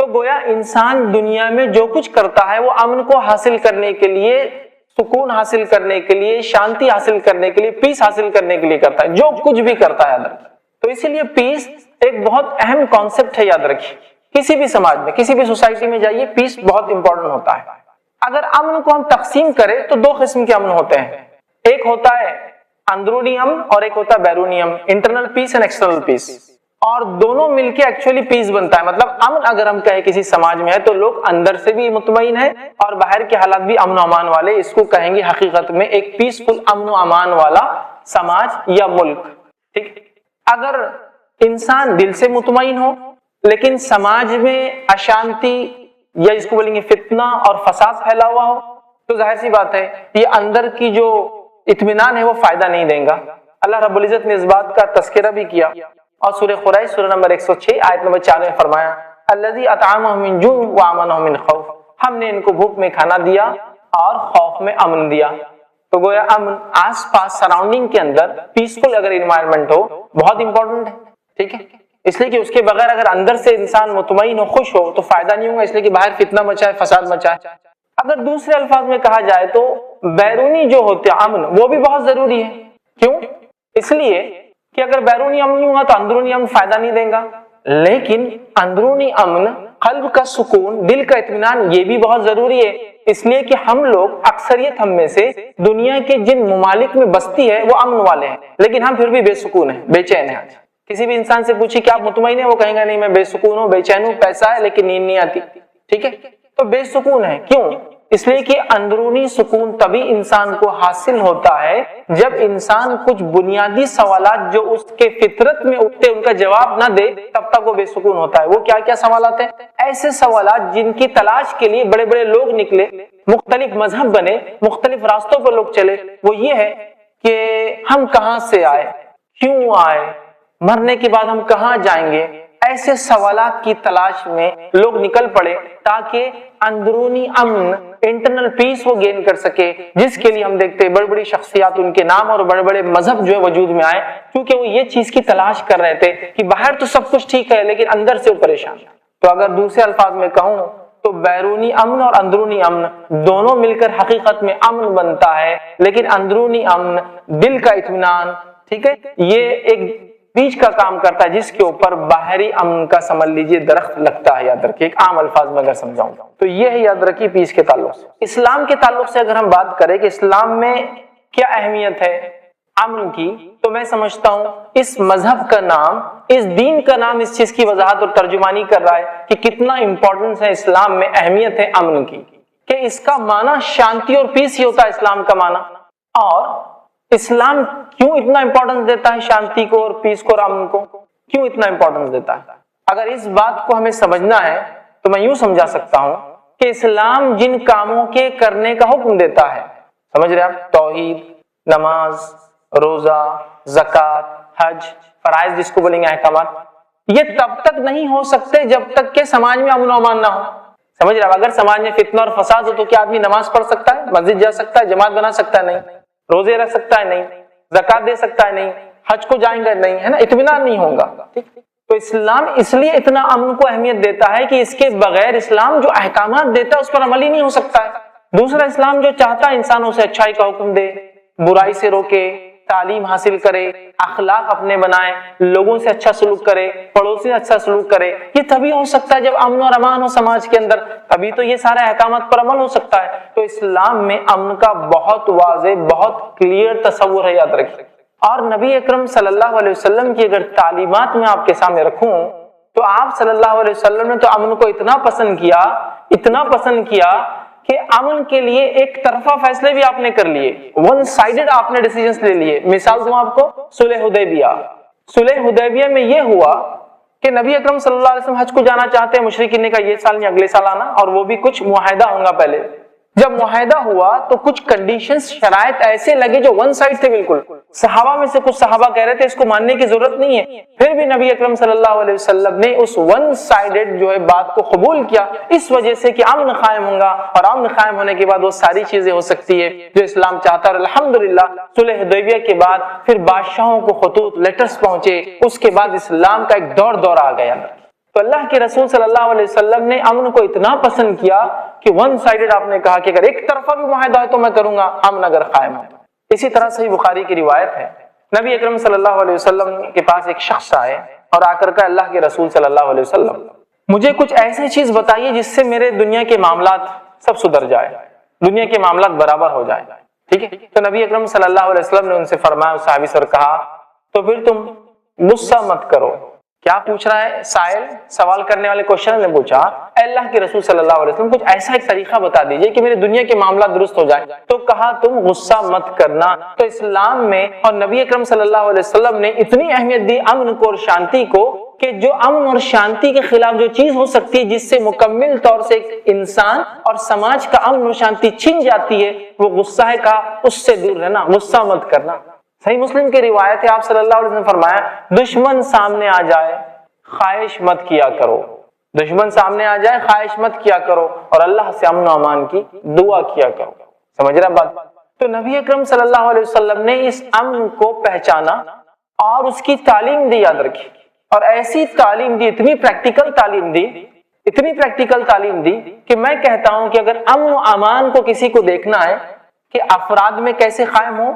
تو گویا انسان دنیا میں جو کچھ کرتا ہے وہ امن کو حاصل کرنے کے لیے، سکون حاصل کرنے کے لیے، شانتی حاصل کرنے کے لیے، پیس حاصل کرنے کے لیے کرتا ہے، جو کچھ بھی کرتا ہے یاد رکھیں۔ تو اسی لیے پیس ایک بہت اہم کانسیپٹ ہے، یاد رکھیے۔ کسی بھی سماج میں، کسی بھی سوسائٹی میں جائیے، پیس بہت امپورٹنٹ ہوتا ہے۔ اگر امن کو ہم تقسیم کریں تو دو قسم کے امن ہوتے ہیں، ایک ہوتا ہے اندرونی امن اور ایک ہوتا ہے بیرونی امن، انٹرنل پیس اینڈ ایکسٹرنل پیس، اور دونوں مل کے ایکچولی پیس بنتا ہے۔ مطلب امن اگر ہم کہیں کسی سماج میں ہے تو لوگ اندر سے بھی مطمئن ہیں اور باہر کے حالات بھی امن و امان والے، اس کو کہیں گے حقیقت میں ایک پیسفل امن و امان والا سماج یا ملک، ٹھیک۔ اگر انسان دل سے مطمئن ہو لیکن سماج میں اشانتی یا اس کو بولیں گے فتنہ اور فساد پھیلا ہوا ہو تو ظاہر سی بات ہے یہ اندر کی جو اطمینان ہے وہ فائدہ نہیں دیں گا۔ اللہ رب العزت نے اس بات کا تذکرہ بھی کیا اور سورہ قریش سورہ نمبر 106 آیت نمبر 4 میں فرمایا الذی اطعمهم من جوع وآمنهم من خوف، ہم نے ان کو بھوک میں کھانا دیا اور خوف میں امن دیا۔ تو گویا امن آس پاس سراؤنڈنگ کے اندر پیسفل اگر انوائرمنٹ ہو بہت امپورٹنٹ ہے، ٹھیک ہے۔ اس لیے کہ اس کے بغیر اگر اندر سے انسان مطمئن ہو، خوش ہو تو فائدہ نہیں ہوگا، اس لیے کہ باہر فتنہ مچائے، فساد مچائے۔ اگر دوسرے الفاظ میں کہا جائے تو بیرونی جو ہوتے امن وہ بھی بہت ضروری ہے۔ کیوں؟ اس لیے کہ اگر بیرونی امن نہیں ہوگا تو اندرونی امن فائدہ نہیں دے گا، لیکن اندرونی امن، قلب کا سکون، دل کا اطمینان یہ بھی بہت ضروری ہے۔ اس لیے کہ ہم لوگ اکثریت ہم میں سے دنیا کے جن ممالک میں بستی ہے وہ امن والے ہیں، لیکن ہم پھر بھی بے سکون ہیں، بے چین ہیں۔ کسی بھی انسان سے پوچھیں کہ آپ مطمئن ہیں، وہ کہیں گا نہیں میں بے سکون ہوں، بے چین ہوں، پیسہ ہے لیکن نیند نہیں آتی، ٹھیک ہے۔ تو بے سکون ہے کیوں؟ اس لیے کہ اندرونی سکون تبھی انسان کو حاصل ہوتا ہے جب انسان کچھ بنیادی سوالات جو اس کے فطرت میں اٹھتے ان کا جواب نہ دے، تب تک وہ بے سکون ہوتا ہے۔ وہ کیا کیا سوالات ہیں؟ ایسے سوالات جن کی تلاش کے لیے بڑے بڑے لوگ نکلے، مختلف مذہب بنے، مختلف راستوں پر لوگ چلے، وہ یہ ہے کہ ہم کہاں سے آئے، کیوں آئے، مرنے کے بعد ہم کہاں جائیں گے۔ ایسے سوالات کی تلاش میں لوگ نکل پڑے تاکہ اندرونی امن، انٹرنل پیس وہ گین کر سکے، جس کے لیے ہم دیکھتے ہیں بڑی بڑی شخصیات، ان کے نام اور بڑے بڑے مذہب جو ہے وجود میں آئے، کیونکہ وہ یہ چیز کی تلاش کر رہے تھے کہ باہر تو سب کچھ ٹھیک ہے لیکن اندر سے وہ پریشان۔ تو اگر دوسرے الفاظ میں کہوں تو بیرونی امن اور اندرونی امن دونوں مل کر حقیقت میں امن بنتا ہے، لیکن اندرونی امن، دل کا اطمینان، ٹھیک ہے، یہ ایک بیج کا کام کرتا ہے جس کے اوپر باہری امن کا سمجھ لیجیے درخت لگتا ہے۔ یاد رکھیے، ایک عام الفاظ میں اگر سمجھاؤں تو یہ ہے، یاد رکھیے پیس کے تعلق سے۔ اسلام کے تعلق سے اگر ہم بات کریں کہ اسلام میں کیا اہمیت ہے امن کی، تو میں سمجھتا ہوں اس مذہب کا نام، اس دین کا نام اس چیز کی وضاحت اور ترجمانی کر رہا ہے کہ کتنا امپورٹنس ہے اسلام میں، اہمیت ہے امن کی، کہ اس کا معنی شانتی اور پیس ہی ہوتا ہے اسلام کا معنی۔ اور اسلام کیوں اتنا امپورٹنس دیتا ہے شانتی کو اور پیس کو اور امن کو، کیوں اتنا امپورٹنس دیتا ہے؟ اگر اس بات کو ہمیں سمجھنا ہے تو میں یوں سمجھا سکتا ہوں کہ اسلام جن کاموں کے کرنے کا حکم دیتا ہے، سمجھ رہے آپ، توحید، نماز، روزہ، زکوٰۃ، حج، فرائض جس کو بولیں گے احکامات، یہ تب تک نہیں ہو سکتے جب تک کہ سماج میں امن و امان نہ ہو۔ سمجھ رہے آپ، اگر سماج میں فتنہ اور فساد ہو تو کیا آدمی نماز پڑھ سکتا ہے، مسجد جا سکتا ہے، جماعت بنا سکتا ہے؟ نہیں۔ روزے رکھ سکتا ہے؟ نہیں۔ زکوٰۃ دے سکتا ہے؟ نہیں۔ حج کو جائیں گے؟ نہیں، ہے نا، اطمینان نہیں ہوگا۔ تو اسلام اس لیے اتنا امن کو اہمیت دیتا ہے کہ اس کے بغیر اسلام جو احکامات دیتا ہے اس پر عمل ہی نہیں ہو سکتا ہے۔ دوسرا اسلام جو چاہتا ہے انسانوں سے اچھائی کا حکم دے، برائی سے روکے، تعلیم حاصل کرے، اخلاق اپنے بنائے، لوگوں سے اچھا سلوک کرے، پڑوسی سے اچھا سلوک کرے، یہ تبھی ہو سکتا ہے جب امن اور امان ہو سماج کے اندر، تبھی تو یہ سارے احکامات پر عمل ہو سکتا ہے۔ تو اسلام میں امن کا بہت واضح، بہت کلیئر تصور ہے، یاد رکھیے۔ اور نبی اکرم صلی اللہ علیہ وسلم کی اگر تعلیمات میں آپ کے سامنے رکھوں تو آپ صلی اللہ علیہ وسلم نے تو امن کو اتنا پسند کیا، اتنا پسند کیا کہ امن کے لیے ایک طرفہ فیصلے بھی آپ نے کر لیے، ون سائیڈڈ آپ نے ڈیسیژنز لے لیے۔ مثال دوں آپ کو، صلح حدیبیہ۔ صلح حدیبیہ میں یہ ہوا کہ نبی اکرم صلی اللہ علیہ وسلم حج کو جانا چاہتے ہیں، مشرکین نے کہا یہ سال نہیں اگلے سال آنا، اور وہ بھی کچھ معاہدہ ہوگا پہلے۔ جب معاہدہ ہوا تو کچھ کنڈیشنز، شرائط ایسے لگے جو ون سائڈ تھے بالکل۔ صحابہ میں سے کچھ صحابہ کہہ رہے تھے اس کو ماننے کی ضرورت نہیں ہے، پھر بھی نبی اکرم صلی اللہ علیہ وسلم نے اس ون سائڈڈ جو ہے بات کو قبول کیا، اس وجہ سے کہ امن قائم ہوگا، اور امن قائم ہونے کے بعد وہ ساری چیزیں ہو سکتی ہے جو اسلام چاہتا ہے۔ اور الحمدللہ صلح حدیبیہ کے بعد پھر بادشاہوں کو خطوط، لیٹرز پہنچے، اس کے بعد اسلام کا ایک دور آ گیا۔ تو اللہ کے رسول صلی اللہ علیہ وسلم نے امن کو اتنا پسند کیا کہ ون سائیڈڈ آپ نے کہا کہ اگر ایک طرفہ بھی معاہدہ ہے تو میں کروں گا، امن اگر قائم ہے۔ اسی طرح صحیح بخاری کی روایت ہے، نبی اکرم صلی اللہ علیہ وسلم کے پاس ایک شخص آئے اور آ کر کہا اللہ کے رسول صلی اللہ علیہ وسلم مجھے کچھ ایسی چیز بتائیے جس سے میرے دنیا کے معاملات سب سدھر جائے، دنیا کے معاملات برابر ہو جائے، ٹھیک ہے؟ تو نبی اکرم صلی اللہ علیہ وسلم نے ان سے فرمایا، اس صحابی سے کہا تو پھر تم غصہ مت کرو۔ کیا پوچھ رہا ہے سائل؟ سوال کرنے والے کوشچن نے پوچھا اے اللہ کے رسول صلی اللہ علیہ وسلم کچھ ایسا ایک طریقہ بتا دیجئے کہ میرے دنیا کے معاملات درست ہو جائیں۔ تو کہا تم غصہ مت کرنا۔ تو اسلام میں اور نبی اکرم صلی اللہ علیہ وسلم نے اتنی اہمیت دی امن کو اور شانتی کو کہ جو امن اور شانتی کے خلاف جو چیز ہو سکتی ہے جس سے مکمل طور سے ایک انسان اور سماج کا امن اور شانتی چھن جاتی ہے، وہ غصہ ہے، کا اس سے دور رہنا، غصہ مت کرنا۔ صحیح مسلم کی روایت ہے، آپ صلی اللہ علیہ وسلم نے فرمایا دشمن سامنے آ جائے خواہش مت کیا کرو، دشمن سامنے آ جائے خواہش مت کیا کرو اور اللہ سے امن و امان کی دعا کیا کرو۔ سمجھ رہے ہیں بات؟ تو نبی اکرم صلی اللہ علیہ وسلم نے اس امن کو پہچانا اور اس کی تعلیم دی، یاد رکھی، اور ایسی تعلیم دی، اتنی پریکٹیکل تعلیم دی، اتنی پریکٹیکل تعلیم دی کہ میں کہتا ہوں کہ اگر امن و امان کو کسی کو دیکھنا ہے کہ افراد میں کیسے قائم ہو،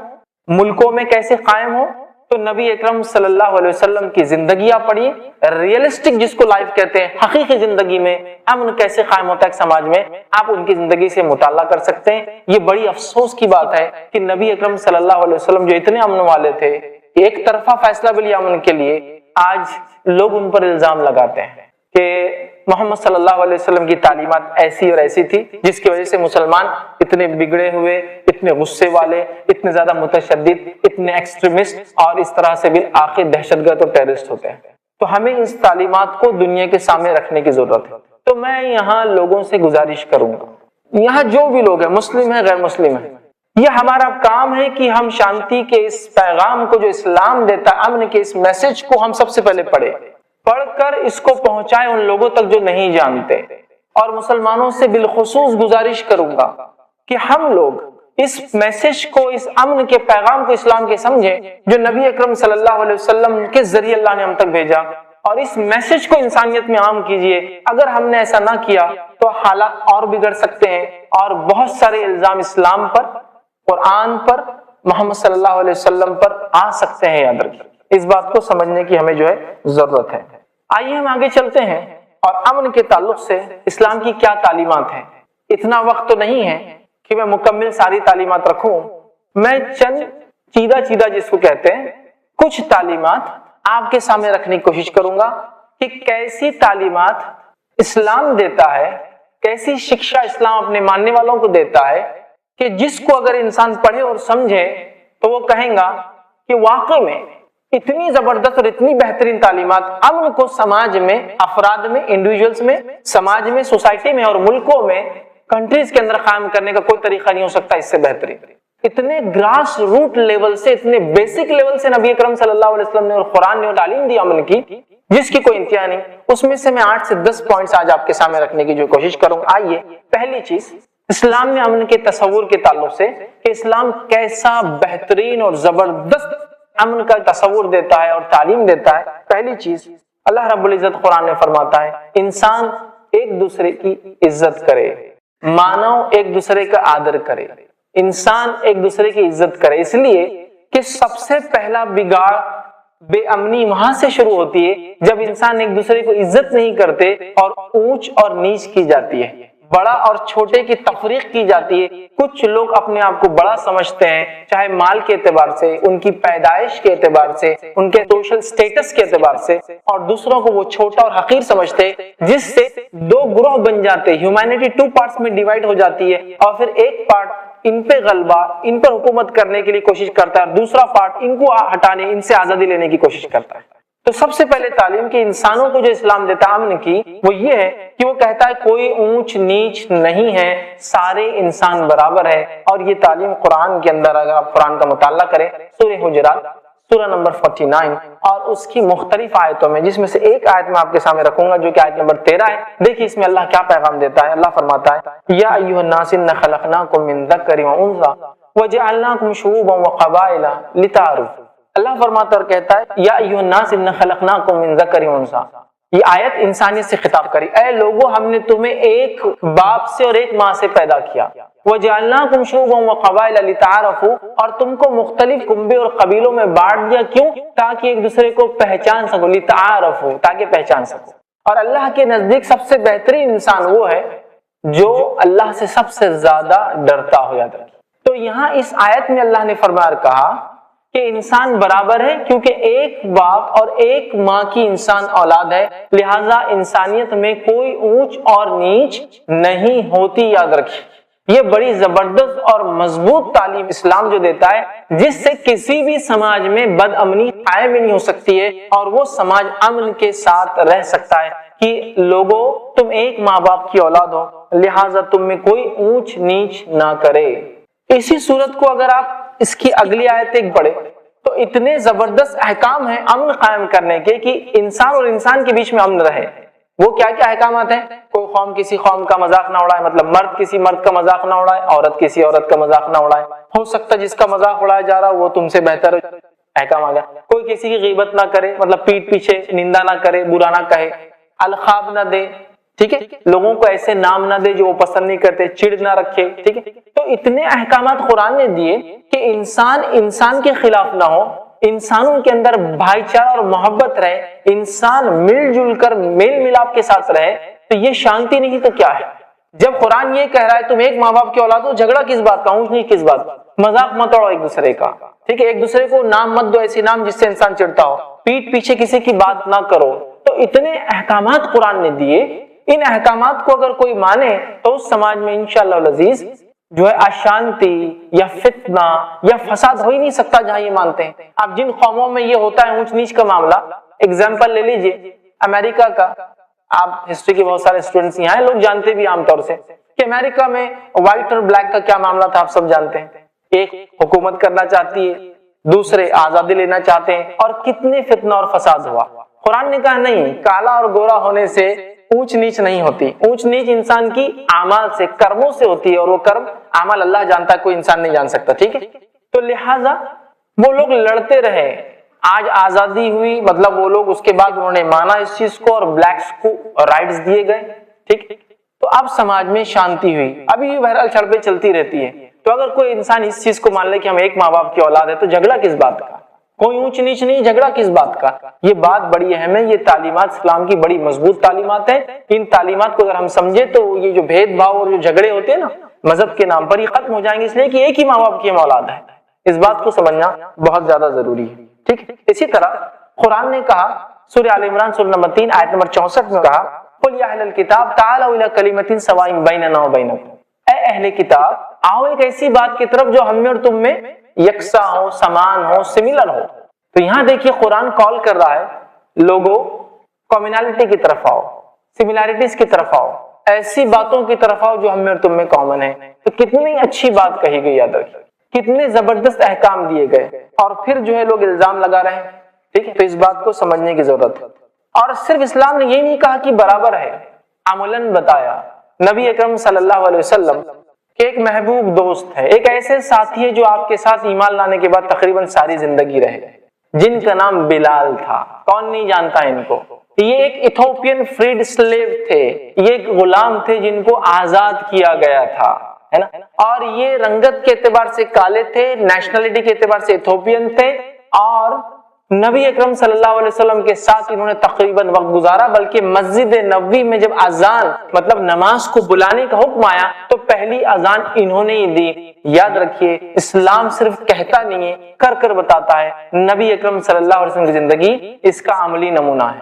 ملکوں میں کیسے قائم ہو، تو نبی اکرم صلی اللہ علیہ وسلم کی زندگی آپ پڑھیے، ریئلسٹک جس کو لائف کہتے ہیں، حقیقی زندگی میں امن کیسے قائم ہوتا ہے ایک سماج میں، آپ ان کی زندگی سے مطالعہ کر سکتے ہیں۔ یہ بڑی افسوس کی بات ہے کہ نبی اکرم صلی اللہ علیہ وسلم جو اتنے امن والے تھے، ایک طرفہ فیصلہ بھی لیا امن کے لیے، آج لوگ ان پر الزام لگاتے ہیں کہ محمد صلی اللہ علیہ وسلم کی تعلیمات ایسی اور ایسی تھی جس کی وجہ سے مسلمان اتنے بگڑے ہوئے، اتنے غصے والے، اتنے زیادہ متشدد، اتنے ایکسٹریمسٹ اور اس طرح سے بالآخر دہشت گرد اور ٹیررسٹ ہوتے ہیں۔ تو ہمیں اس تعلیمات کو دنیا کے سامنے رکھنے کی ضرورت ہے۔ تو میں یہاں لوگوں سے گزارش کروں گا، یہاں جو بھی لوگ ہیں، مسلم ہیں غیر مسلم ہیں، یہ ہمارا کام ہے کہ ہم شانتی کے اس پیغام کو جو اسلام دیتا ہے، امن کے اس میسج کو ہم سب سے پہلے پڑھیں، پڑھ کر اس کو پہنچائیں ان لوگوں تک جو نہیں جانتے۔ اور مسلمانوں سے بالخصوص گزارش کروں گا کہ ہم لوگ اس میسج کو، اس امن کے پیغام کو اسلام کے سمجھیں جو نبی اکرم صلی اللہ علیہ وسلم کے ذریعے اللہ نے ہم تک بھیجا، اور اس میسج کو انسانیت میں عام کیجئے۔ اگر ہم نے ایسا نہ کیا تو حالات اور بگڑ سکتے ہیں اور بہت سارے الزام اسلام پر، قرآن پر، محمد صلی اللہ علیہ وسلم پر آ سکتے ہیں۔ یاد رکھیں، اس بات کو سمجھنے کی ہمیں جو ہے ضرورت ہے۔ آئیے ہم آگے چلتے ہیں اور امن کے تعلق سے اسلام کی کیا تعلیمات ہیں۔ اتنا وقت تو نہیں ہے کہ میں مکمل ساری تعلیمات رکھوں، میں چند چیدہ جس کو کہتے ہیں کچھ تعلیمات آپ کے سامنے رکھنے کی کوشش کروں گا کہ کیسی تعلیمات اسلام دیتا ہے، کیسی شکشا اسلام اپنے ماننے والوں کو دیتا ہے کہ جس کو اگر انسان پڑھے اور سمجھے تو وہ کہیں گا کہ واقعی میں اتنی زبردست اور اتنی بہترین تعلیمات امن کو سماج میں، افراد میں، انڈیویجولز میں، سماج میں، سوسائٹی میں اور ملکوں میں، کنٹریز کے اندر قائم کرنے کا کوئی طریقہ نہیں ہو سکتا اس سے بہترین۔ اتنے گراس روٹ لیول سے، اتنے بیسک لیول سے نبی اکرم صلی اللہ علیہ وسلم نے اور قرآن نے تعلیم دی امن کی، جس کی کوئی انتہا نہیں۔ اس میں سے میں 8 سے 10 پوائنٹس آج آپ کے سامنے رکھنے کی جو کوشش کروں گا۔ آئیے، پہلی چیز اسلام میں امن کے تصور کے تعلق سے کہ اسلام کیسا بہترین اور زبردست امن کا تصور دیتا ہے اور تعلیم دیتا ہے۔ پہلی چیز، اللہ رب العزت قرآن میں فرماتا ہے انسان ایک دوسرے کی عزت کرے، مانو ایک دوسرے کا آدر کرے، انسان ایک دوسرے کی عزت کرے، اس لیے کہ سب سے پہلا بگاڑ، بے امنی وہاں سے شروع ہوتی ہے جب انسان ایک دوسرے کو عزت نہیں کرتے اور اونچ اور نیچ کی جاتی ہے، بڑا اور چھوٹے کی تفریق کی جاتی ہے۔ کچھ لوگ اپنے آپ کو بڑا سمجھتے ہیں، چاہے مال کے اعتبار سے، ان کی پیدائش کے اعتبار سے، ان کے سوشل سٹیٹس کے اعتبار سے، اور دوسروں کو وہ چھوٹا اور حقیر سمجھتے ہیں، جس سے 2 گروہ بن جاتے ہیں، ہیومینٹی 2 پارٹس میں ڈیوائیڈ ہو جاتی ہے، اور پھر ایک پارٹ ان پہ غلبہ، ان پر حکومت کرنے کے لیے کوشش کرتا ہے، اور دوسرا پارٹ ان کو ہٹانے، ان سے آزادی لینے کی کوشش کرتا ہے۔ تو سب سے پہلے تعلیم کی انسانوں کو جو اسلام دیتا ہے امن کی، وہ یہ ہے کہ وہ کہتا ہے کوئی اونچ نیچ نہیں ہے، سارے انسان برابر ہے۔ اور یہ تعلیم قرآن کے اندر، اگر آپ قرآن کا مطالعہ کریں، سورہ حجرات، سورہ نمبر 49 اور اس کی مختلف آیتوں میں، جس میں سے ایک آیت میں آپ کے سامنے رکھوں گا جو کہ آیت نمبر 13 ہے، دیکھیے اس میں اللہ کیا پیغام دیتا ہے۔ اللہ فرماتا ہے یا ایھا الناس انا خلقناکم من ذکر و انثی وجعلناکم شعوبا وقبائل لتعارفوا۔ اللہ فرماتا اور کہتا ہے یا ایھا الناس انا خلقناکم من ذکر و انثی، یہ آیت انسانیت سے خطاب کری، اے لوگو ہم نے تمہیں ایک باپ سے اور ایک ماں سے پیدا کیا، وَجَعَلْنَاكُمْ شُعُوبًا وَقَبَائِلَ لِتَعَارَفُوا، اور تم کو مختلف کنبے اور قبیلوں میں بانٹ دیا، کیوں؟ تاکہ ایک دوسرے کو پہچان سکو، لِتَعَارَفُوا، تاکہ پہچان سکو۔ اور اللہ کے نزدیک سب سے بہترین انسان وہ ہے جو اللہ سے سب سے زیادہ ڈرتا ہو، یاد رکھیں۔ تو یہاں اس آیت میں اللہ نے فرمایا کہا کہ انسان برابر ہے، کیونکہ ایک باپ اور ایک ماں کی انسان اولاد ہے، لہذا انسانیت میں کوئی اونچ اور نیچ نہیں ہوتی، یاد رکھیں۔ یہ بڑی زبردست اور مضبوط تعلیم اسلام جو دیتا ہے، جس سے کسی بھی سماج میں بد امنی قائم نہیں ہو سکتی ہے، اور وہ سماج امن کے ساتھ رہ سکتا ہے کہ لوگوں تم ایک ماں باپ کی اولاد ہو، لہذا تم میں کوئی اونچ نیچ نہ کرے۔ اسی صورت کو اگر آپ اس کی اگلی آیتیں پڑھیں تو اتنے زبردست احکام ہیں امن قائم کرنے کے کہ انسان اور انسان کے بیچ میں امن رہے۔ وہ کیا کیا احکامات ہیں؟ کوئی قوم کسی قوم کا مذاق نہ اڑائے، مطلب مرد کسی مرد کا مذاق نہ اڑائے، عورت کسی عورت کا مذاق نہ اڑائے، ہو سکتا ہے جس کا مذاق اڑایا جا رہا وہ تم سے بہتر احکام آ گیا۔ کوئی کسی کی غیبت نہ کرے، مطلب پیٹ پیچھے نندا نہ کرے، برا نہ کہے، القاب نہ دے، ٹھیک ہے، لوگوں کو ایسے نام نہ دے جو وہ پسند نہیں کرتے، چڑ نہ رکھے، ٹھیک ہے۔ تو اتنے احکامات قرآن نے دیے کہ انسان کے خلاف نہ ہو، انسانوں کے اندر بھائی چارہ اور محبت رہے، انسان مل جل کر میل ملاپ کے ساتھ رہے، تو یہ شانتی نہیں تو کیا ہے؟ جب قرآن یہ کہہ رہا ہے تم ایک ماں باپ کے اولاد ہو، جھگڑا کس بات کا، اونچ نیچ کس بات کا، مذاق مت اڑاؤ ایک دوسرے کا، ٹھیک ہے، ایک دوسرے کو نام مت دو ایسے نام جس سے انسان چڑھتا ہو، پیٹ پیچھے کسی کی بات نہ کرو۔ تو اتنے احکامات قرآن نے دیے، ان احکامات کو اگر کوئی مانے تو اس سماج میں انشاءاللہ العزیز جو ہے اشانتی یا فتنہ یا فساد ہو ہی نہیں سکتا جہاں یہ مانتے ہیں۔ اب جن قوموں میں یہ ہوتا ہے اونچ نیچ کا معاملہ، اگزامپل لے لیجئے امریکہ کا، آپ ہسٹری کے بہت سارے اسٹوڈنٹس یہاں ہیں، لوگ جانتے بھی عام طور سے کہ امریکہ میں وائٹ اور بلیک کا کیا معاملہ تھا، آپ سب جانتے ہیں۔ ایک حکومت کرنا چاہتی ہے، دوسرے آزادی لینا چاہتے ہیں، اور کتنے فتنہ اور فساد ہوا۔ قرآن نے کہا نہیں، کالا اور گورا ہونے سے اونچ نیچ نہیں ہوتی، اونچ نیچ انسان کی اعمال سے، کرموں سے ہوتی ہے، اور وہ کرم اعمال اللہ جانتا ہے، کوئی انسان نہیں جان سکتا، ٹھیک ہے۔ تو لہٰذا وہ لوگ لڑتے رہے، آج آزادی ہوئی، مطلب وہ لوگ اس کے بعد انہوں نے مانا اس چیز کو، اور بلیکس کو رائٹس دیے گئے، ٹھیک۔ تو اب سماج میں شانتی ہوئی، ابھی بھی بہرحال چھڑپیں چلتی رہتی ہے۔ تو اگر کوئی انسان اس چیز کو مان لے کہ ہم ایک ماں باپ کی اولاد ہے، تو جھگڑا کس بات کا، کوئی اونچ نیچ نہیں، جھگڑا کس بات کا۔ یہ بات بڑی اہم ہے، یہ تعلیمات اسلام کی بڑی مضبوط تعلیمات ہیں۔ ان تعلیمات کو اگر ہم سمجھے تو یہ جو بھید بھاؤ اور جو جھگڑے ہوتے ہیں نا مذہب کے نام پر، یہ ختم ہو جائیں گے، اس لیے کہ ایک ہی ماں باپ کی ہم اولاد ہے۔ اس بات کو سمجھنا بہت زیادہ ضروری ہے، ٹھیک۔ اسی طرح قرآن نے کہا سورہ آل عمران سورہ نمبر 3 آیت نمبر 64 میں کہا قُلْ يَا أَهْلَ الْكِتَابِ تَعَالَوْا إِلَىٰ كَلِمَةٍ سَوَاءٍ بَيْنَنَا وَبَيْنَكُمْ، اے اہل کتاب آؤ ایک ایسی بات کی طرف جو ہم میں اور تم میں یکساں ہو، سمان ہو، سملر ہو۔ تو یہاں دیکھیے قرآن کال کر رہا ہے لوگوں کامنالٹی کی طرف آؤ، سملیرٹیز کی طرف آؤ، ایسی باتوں کی طرف آؤ جو ہم میں اور تم میں کامن ہے۔ تو کتنی اچھی بات کہی گئی، یاد رکھیے کتنے زبردست احکام دیے گئے، اور پھر جو ہے لوگ الزام لگا رہے ہیں، ٹھیک ہے۔ تو اس بات کو سمجھنے کی ضرورت ہے۔ اور صرف اسلام نے یہ نہیں کہا کہ برابر ہے، عملاً بتایا نبی اکرم صلی اللہ علیہ وسلم کہ ایک محبوب دوست ہے، ایک ایسے ساتھی ہے جو آپ کے ساتھ ایمان لانے کے بعد تقریباً ساری زندگی رہے، جن کا نام بلال تھا۔ کون نہیں جانتا ان کو؟ یہ ایک ایتھوپین فریڈ سلیو تھے، یہ ایک غلام تھے جن کو آزاد کیا گیا تھا، ہے نا۔ اور یہ رنگت کے اعتبار سے کالے تھے، نیشنلٹی کے اعتبار سے ایتھوپین تھے، اور نبی اکرم صلی اللہ علیہ وسلم کے ساتھ انہوں نے تقریباً وقت گزارا، بلکہ مسجد نبوی میں جب اذان مطلب نماز کو بلانے کا حکم آیا تو پہلی اذان انہوں نے ہی دی۔ یاد رکھیے اسلام صرف کہتا نہیں ہے، کر کر بتاتا ہے۔ نبی اکرم صلی اللہ علیہ وسلم کی زندگی اس کا عملی نمونہ ہے۔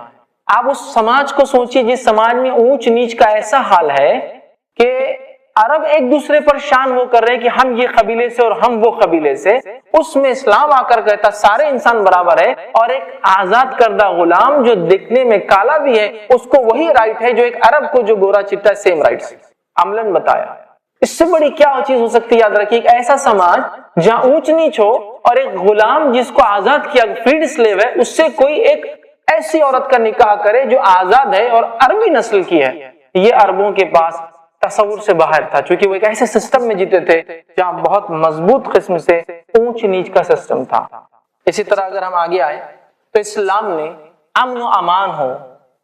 آپ اس سماج کو سوچیے جس سماج میں اونچ نیچ کا ایسا حال ہے کہ عرب ایک دوسرے پر شان وہ کر رہے ہیں کہ ہم یہ قبیلے سے اور ہم وہ قبیلے سے، اس میں اسلام آ کر کہتا سارے انسان برابر ہے، اور ایک آزاد کردہ غلام جو دیکھنے میں کالا بھی ہے اس کو وہی رائٹ ہے جو ایک عرب کو جو گورا چٹا ہے، سیم رائٹس عملاً بتایا۔ اس سے بڑی کیا چیز ہو سکتی ہے؟ یاد رکھیے ایک ایسا سماج جہاں اونچ نیچ ہو، اور ایک غلام جس کو آزاد کیا فریڈ سلیو ہے اس سے کوئی ایک ایسی عورت کا نکاح کرے جو آزاد ہے اور عربی نسل کی ہے۔ یہ عربوں کے پاس تصور سے باہر تھا، چونکہ وہ ایک ایسے سسٹم میں جیتے تھے جہاں بہت مضبوط قسم سے اونچ نیچ کا سسٹم تھا۔ اسی طرح اگر ہم آگے آئے تو اسلام نے امن و امان ہو،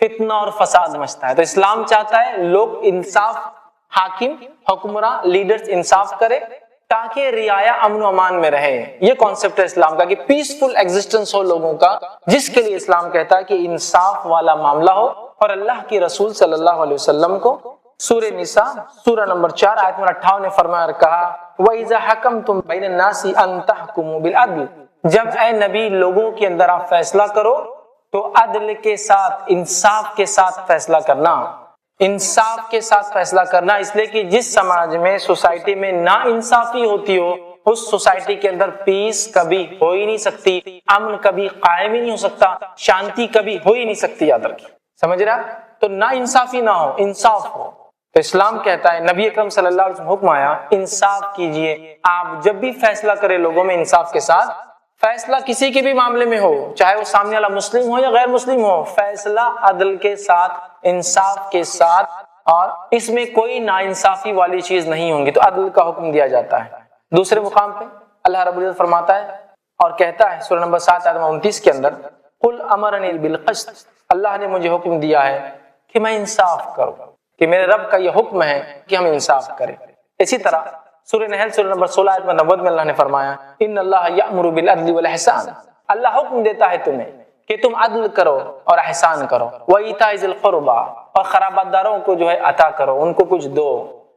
فتنہ اور فساد مچتا ہے. تو اسلام چاہتا ہے لوگ انصاف، حاکم حکمراں لیڈرز انصاف کرے تاکہ رعایا امن و امان میں رہے. یہ کانسیپٹ ہے اسلام کا کہ پیسفل ایگزسٹنس ہو لوگوں کا، جس کے لیے اسلام کہتا ہے کہ انصاف والا معاملہ ہو. اور اللہ کے رسول صلی اللہ علیہ وسلم کو سورہ نساء سورہ نمبر 4 آیت نمبر 58 نے فرمایا اور کہا وَإِذَا حَكَمْتُمْ بَيْنَ النَّاسِ أَن تَحْكُمُوا بِالْعَدْلِ، جب اے نبی لوگوں کے اندر آپ فیصلہ کرو تو عدل کے ساتھ، انصاف کے ساتھ فیصلہ کرنا. انصاف کے ساتھ فیصلہ کرنا اس لیے کہ جس سماج میں، سوسائٹی میں نا انصافی ہوتی ہو، اس سوسائٹی کے اندر پیس کبھی ہو ہی نہیں سکتی، امن کبھی قائم ہی نہیں ہو سکتا، شانتی کبھی ہو ہی نہیں سکتی. یاد رکھیے، سمجھ رہا؟ تو نا انصافی نہ ہو، انصاف ہو. تو اسلام کہتا ہے، نبی اکرم صلی اللہ علیہ وسلم حکم آیا انصاف کیجئے. آپ جب بھی فیصلہ کرے لوگوں میں انصاف کے ساتھ، فیصلہ کسی کے بھی معاملے میں ہو، چاہے وہ سامنے والا مسلم ہو یا غیر مسلم ہو، فیصلہ عدل کے ساتھ، انصاف کے ساتھ، اور اس میں کوئی ناانصافی والی چیز نہیں ہوں گی. تو عدل کا حکم دیا جاتا ہے. دوسرے مقام پہ اللہ رب العزت فرماتا ہے اور کہتا ہے سورہ نمبر 7 آیت 29 کے اندر قل امرنی بالقسط، اللہ نے مجھے حکم دیا ہے کہ میں انصاف کروں، کہ میرے رب کا یہ حکم ہے کہ ہم انصاف کریں. اسی طرح سورہ نحل سورہ نمبر 16 آیت 90 میں اللہ نے فرمایا ان اللہ یأمر بالعدل والاحسان، اللہ حکم دیتا ہے تمہیں کہ تم عدل کرو اور احسان کرو. وایتاء ذی القربى، اور خرابات داروں کو جو ہے عطا کرو، ان کو کچھ دو.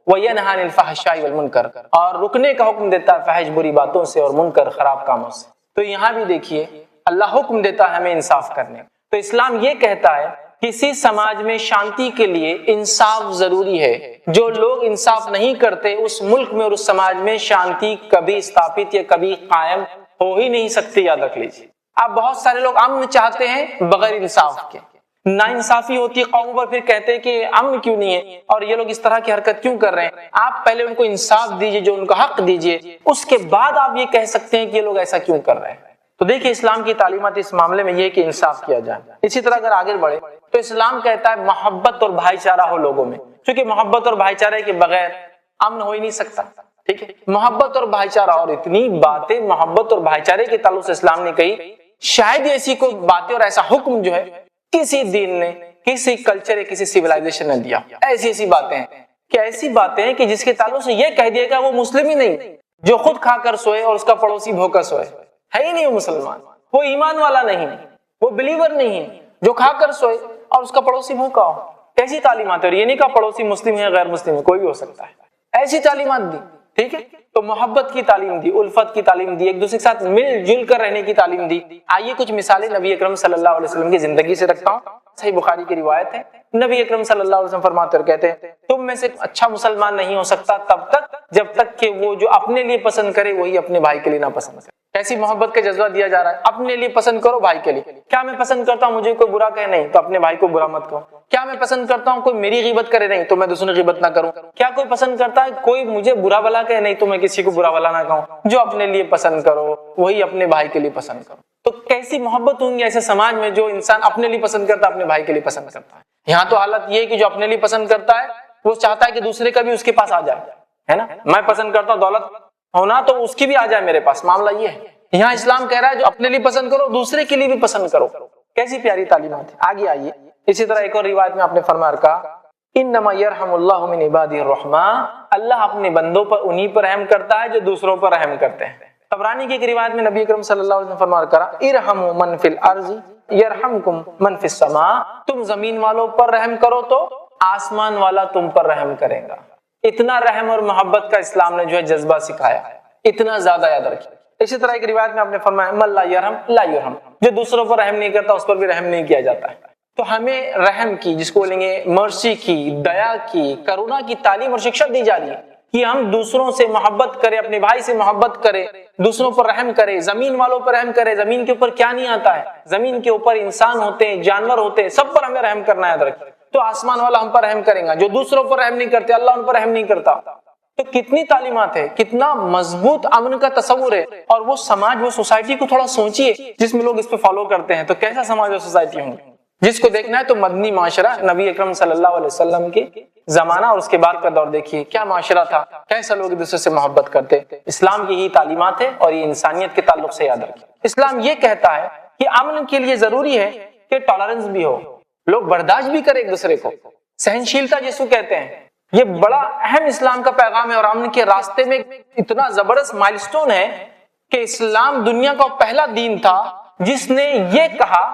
وینہی عن الفحشاء والمنکر، اور رکنے کا حکم دیتا ہے فحش بری باتوں سے اور منکر خراب کاموں سے. تو یہاں بھی دیکھیے اللہ حکم دیتا ہے ہمیں انصاف کرنے. تو اسلام یہ کہتا ہے کسی سماج میں شانتی کے لیے انصاف ضروری ہے. جو لوگ انصاف نہیں کرتے اس ملک میں اور اس سماج میں شانتی کبھی استھاپت یا کبھی قائم ہو ہی نہیں سکتی. یاد رکھ لیجیے. اب بہت سارے لوگ امن چاہتے ہیں بغیر انصاف کے، نا انصافی ہوتی ہے قوموں پر، پھر کہتے ہیں کہ امن کیوں نہیں ہے اور یہ لوگ اس طرح کی حرکت کیوں کر رہے ہیں. آپ پہلے ان کو انصاف دیجیے، جو ان کا حق دیجیے، اس کے بعد آپ یہ کہہ سکتے ہیں کہ یہ لوگ ایسا کیوں کر رہے ہیں. تو دیکھیں اسلام کی تعلیمات اس معاملے میں یہ کہ انصاف کیا جائے. اسی طرح اگر آگے بڑھے تو اسلام کہتا ہے محبت اور بھائی چارہ ہو لوگوں میں، کیونکہ محبت اور بھائی چارے کے بغیر امن ہو ہی نہیں سکتا. ٹھیک ہے، محبت اور بھائی چارہ، اور اتنی باتیں محبت اور بھائی چارے کے تعلق سے اسلام نے کہی، شاید ایسی کوئی باتیں اور ایسا حکم جو ہے کسی دین نے، کسی کلچر یا کسی سیولائزیشن نے دیا. ایسی باتیں ہیں کہ ایسی باتیں ہیں کہ جس کے تعلق سے یہ کہہ دیا کہ وہ مسلم ہی نہیں، جو خود کھا کر سوئے اور اس کا پڑوسی بھوکا سوئے، ہے ہی نہیں وہ مسلمان، وہ ایمان والا نہیں، وہ بلیور نہیں، جو کھا کر سوئے اور اس کا پڑوسی بھوکا ہو. کیسی تعلیمات ہے؟ اور یہ نہیں کہا پڑوسی مسلم ہے غیر مسلم ہے، کوئی بھی ہو سکتا ہے. ایسی تعلیمات دی. ٹھیک ہے، تو محبت کی تعلیم دی، الفت کی تعلیم دی، ایک دوسرے کے ساتھ مل جل کر رہنے کی تعلیم دی. آئیے کچھ مثالیں نبی اکرم صلی اللہ علیہ وسلم کی زندگی سے رکھتا ہوں. صحیح بخاری کی روایت ہے، نبی اکرم صلی اللہ علیہ وسلم فرماتے اور کہتے ہیں تم میں سے اچھا مسلمان نہیں ہو سکتا تب تک جب تک کہ وہ جو اپنے لیے پسند کرے وہی اپنے بھائی کے لیے نہ پسند کرے. کیسی محبت کا جذبہ دیا جا رہا ہے، اپنے لیے پسند کرو بھائی کے لیے. کیا میں پسند کرتا ہوں مجھے کوئی برا کہے نہیں تو اپنے بھائی کو برا مت کہو. کیا میں پسند کرتا ہوں کوئی میری غیبت کرے نہیں تو میں دوسروں کی غیبت نہ کروں. کیا کوئی پسند کرتا ہے کوئی مجھے برا بھلا کہے نہیں تو میں کسی کو برا بھلا نہ کہوں. جو اپنے لیے پسند کرو وہی اپنے بھائی کے لیے پسند کرو. تو کیسی محبت ہوں گی ایسے سماج میں جو انسان اپنے لیے پسند کرتا ہے اپنے بھائی کے لیے پسند کرتا ہے. یہاں تو حالت یہ ہے کہ جو اپنے لیے پسند کرتا ہے وہ چاہتا ہے کہ دوسرے کا بھی اس کے پاس آ جائے، ہے نا. میں پسند کرتا ہوں دولت ہونا تو اس کی بھی آ جائے میرے پاس، معاملہ یہ ہے. یہاں اسلام کہہ رہا ہے جو اپنے لیے پسند کرو دوسرے کے لیے بھی پسند کرو. کیسی پیاری تعلیمات ہے. آگے آئیے. اسی طرح ایک اور روایت میں آپ نے فرمایا کہا انما یرحم اللہ من عبادہ الرحماء، اللہ اپنے بندوں پر انہی پر رحم کرتا ہے جو دوسروں پر رحم کرتے ہیں. طبرانی کی ایک روایت میں نبی اکرم صلی اللہ علیہ وسلم فرمایا کرا ارحموا من فی الارض یرحمکم من فی السماء، تم زمین والوں پر رحم کرو تو آسمان والا تم پر رحم کرے گا. اتنا رحم اور محبت کا اسلام نے جو ہے جذبہ سکھایا، اتنا زیادہ. یاد رکھیے. اسی طرح ایک روایت میں آپ نے فرمایا من لا یرحم لا یرحم، جو دوسروں پر رحم نہیں کرتا اس پر بھی رحم نہیں کیا جاتا ہے. تو ہمیں رحم کی، جس کو بولیں گے مرسی کی، دیا کی، کرونا کی تعلیم اور شکشا دی جا رہی ہے کہ ہم دوسروں سے محبت کریں، اپنے بھائی سے محبت کریں، دوسروں پر رحم کریں، زمین والوں پر رحم کریں. زمین کے اوپر کیا نہیں آتا ہے، زمین کے اوپر انسان ہوتے ہیں، جانور ہوتے ہیں، سب پر ہمیں رحم کرنا ہے. یاد رکھیں. تو آسمان والا ہم پر رحم کرے گا. جو دوسروں پر رحم نہیں کرتے اللہ ان پر رحم نہیں کرتا. تو کتنی تعلیمات ہے، کتنا مضبوط امن کا تصور ہے. اور وہ سماج، وہ سوسائٹی کو تھوڑا سوچئے جس میں لوگ اس پہ فالو کرتے ہیں تو کیسا سماج اور سوسائٹی ہوں گے. جس کو دیکھنا ہے تو مدنی معاشرہ، نبی اکرم صلی اللہ علیہ وسلم کے زمانہ اور اس کے بعد کا دور دیکھیے کیا معاشرہ تھا، کیسے لوگ ایک دوسرے سے محبت کرتے. اسلام کی یہی تعلیمات ہے اور یہ انسانیت کے تعلق سے. یاد رکھیں اسلام یہ کہتا ہے کہ امن کے لیے ضروری ہے کہ ٹالرنس بھی ہو، لوگ برداشت بھی کریں ایک دوسرے کو، سہنشیلتا جس کو کہتے ہیں، یہ بڑا اہم اسلام کا پیغام ہے اور امن کے راستے میں اتنا زبردست مائلسٹون ہے کہ اسلام دنیا کا پہلا دین تھا جس نے یہ کہا،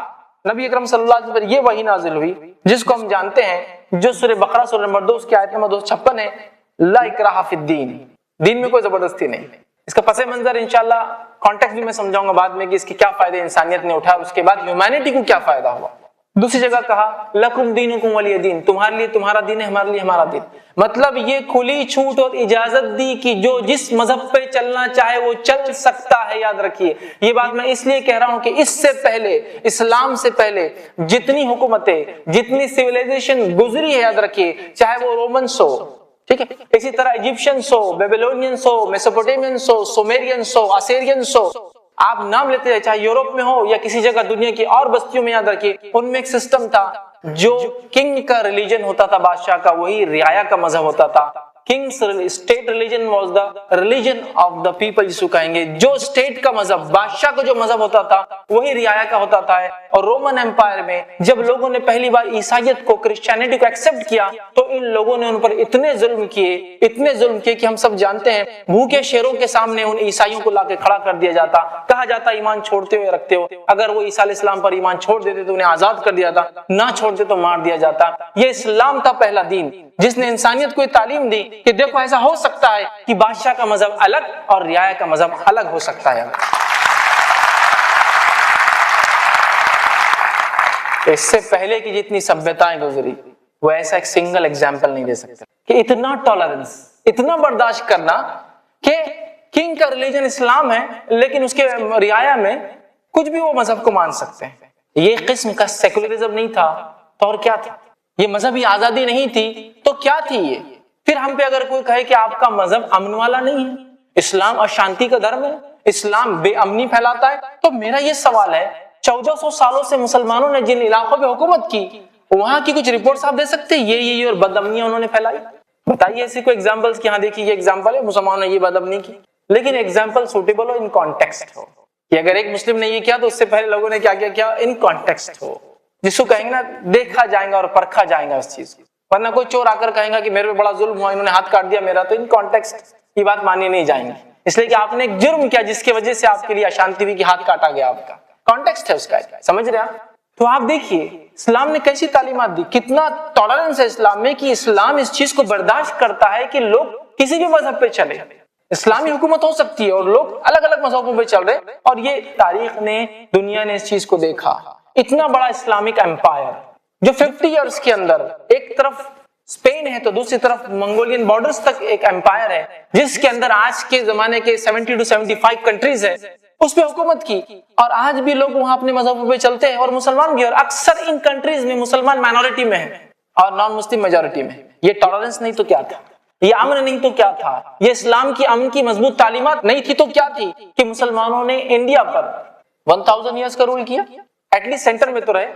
نبی اکرم صلی اللہ علیہ وسلم پر یہ وحی نازل ہوئی جس کو ہم جانتے ہیں، جو سورہ بقرہ سورہ نمبر 2 کی آیت نمبر 256 ہے، لا اکراہ فی الدین، دین میں کوئی زبردستی نہیں۔ اس کا پس منظر انشاءاللہ کانٹیکسٹ بھی میں سمجھاؤں گا بعد میں کہ اس کے کیا فائدے انسانیت نے اٹھایا اور اس کے بعد ہیومینٹی کو کیا فائدہ ہوا۔ دوسری جگہ کہا لکم دینکم ولی دین، تمہارے لیے تمہارا دین ہے، ہمارے لیے ہمارا دین۔ مطلب یہ کھلی چھوٹ اور اجازت دی کہ جو جس مذہب پہ چلنا چاہے وہ چل سکتا ہے۔ یاد رکھیے یہ بات میں اس لیے کہہ رہا ہوں کہ اس سے پہلے، اسلام سے پہلے جتنی حکومتیں، جتنی سیویلائزیشن گزری ہے، یاد رکھیے، چاہے وہ رومنس ہو، ٹھیک ہے، اسی طرح ایجپشنس ہو، بیبلونینس ہو، میسوپوٹیمینس ہو، سومیرینس ہو، اسیرینس ہو، آپ نام لیتے ہیں، چاہے یورپ میں ہو یا کسی جگہ دنیا کی اور بستیوں میں، یاد رکھیے ان میں ایک سسٹم تھا جو کنگ کا ریلیجن ہوتا تھا، بادشاہ کا، وہی رعایا کا مذہب ہوتا تھا۔ Kings state religion was the religion of the people, جس کو کہیں گے جو اسٹیٹ کا مذہب، بادشاہ کا جو مذہب ہوتا تھا وہی رعایا کا ہوتا تھا۔ اور رومن امپائر میں جب لوگوں نے پہلی بار عیسائیت کو، کرسچینٹی کو ایکسپٹ کیا تو ان لوگوں نے ان پر اتنے ظلم کیے کہ ہم سب جانتے ہیں، بھوکے شیروں کے سامنے ان عیسائیوں کو لا کے کھڑا کر دیا جاتا، کہا جاتا ایمان چھوڑتے ہوئے رکھتے ہو، اگر وہ عیسیٰ علیہ السلام پر ایمان چھوڑ دیتے تو انہیں آزاد کر دیا جاتا، نہ چھوڑتے تو مار دیا جاتا۔ یہ اسلام تھا پہلا دین جس نے انسانیت کو یہ تعلیم دی کہ دیکھو ایسا ہو سکتا ہے کہ بادشاہ کا مذہب الگ اور رعایا کا مذہب الگ ہو سکتا ہے۔ اس سے پہلے کی جتنی سبھیتائیں گزری وہ ایسا ایک سنگل ایگزامپل نہیں دے سکتے کہ اتنا ٹالرنس، اتنا برداشت کرنا کہ کنگ کا ریلیجن اسلام ہے لیکن اس کے رعایا میں کچھ بھی وہ مذہب کو مان سکتے ہیں۔ یہ قسم کا سیکولرزم نہیں تھا تو اور کیا تھا؟ یہ مذہبی آزادی نہیں تھی تو کیا تھی یہ؟ پھر ہم پہ اگر کوئی کہے کہ آپ کا مذہب امن والا نہیں ہے، اسلام اشانتی کا دھرم ہے، اسلام بے امنی پھیلاتا ہے، تو میرا یہ سوال ہے 1400 سالوں سے مسلمانوں نے جن علاقوں پہ حکومت کی وہاں کی کچھ رپورٹس آپ دے سکتے ہیں؟ یہ اور بد امنیاں انہوں نے پھیلائی، بتائیے ایسی کوئی ایگزامپلس کہ ہاں دیکھیے یہ ایگزامپل ہے مسلمانوں نے یہ بد امنی کی، لیکن ایگزامپل سوٹیبل ہو، ان کانٹیکسٹ ہو، کہ اگر ایک مسلم نے یہ کیا تو اس سے پہلے لوگوں نے کیا کیا، ان کانٹیکسٹ ہو، جس کو کہیں گے نا دیکھا جائے گا اور پرکھا جائے گا اس چیز کو۔ ورنہ کوئی چور آ کر کہیں گا کہ میرے پہ بڑا ظلم ہوا، انہوں نے ہاتھ کاٹ دیا میرا، تو ان کانٹیکسٹ یہ بات مانی نہیں جائیں گی، اس لیے کہ آپ نے ایک جرم کیا جس کی وجہ سے آپ کے لیے اشانتی ہوئی کہ ہاتھ کاٹا گیا، آپ کا کانٹیکسٹ ہے اس کا، سمجھ رہے ہیں؟ تو آپ دیکھیے اسلام نے کیسی تعلیمات دی، کتنا ٹالرنس ہے اسلام میں کہ اسلام اس چیز کو برداشت کرتا ہے کہ لوگ کسی بھی مذہب پہ چلے، اسلامی حکومت ہو سکتی ہے اور لوگ الگ الگ مذہبوں پہ چل رہے، اور یہ تاریخ نے، دنیا نے اس چیز کو دیکھا۔ اتنا بڑا اسلامک امپائر جو 50 ایئرز کے اندر ایک طرف اسپین ہے تو دوسری طرف منگولین بارڈرز تک ایک امپائر ہے، جس کے اندر آج کے زمانے کے 70 to 75 کنٹریز ہے، اس پہ حکومت کی، اور آج بھی لوگ وہاں اپنے مذہبوں پہ چلتے ہیں اور مسلمان بھی، اور اکثر ان کنٹریز میں مسلمان مائنورٹی میں ہیں اور نان مسلم میجورٹی میں۔ یہ ٹالرنس نہیں تو کیا تھا؟ یہ امن نہیں تو کیا تھا؟ یہ اسلام کی امن کی مضبوط تعلیمات نہیں تھی تو کیا تھی کہ مسلمانوں نے انڈیا پر 1000 ایئرز کا رول کیا؟ ایٹ لیسٹ سینٹر میں تو رہے،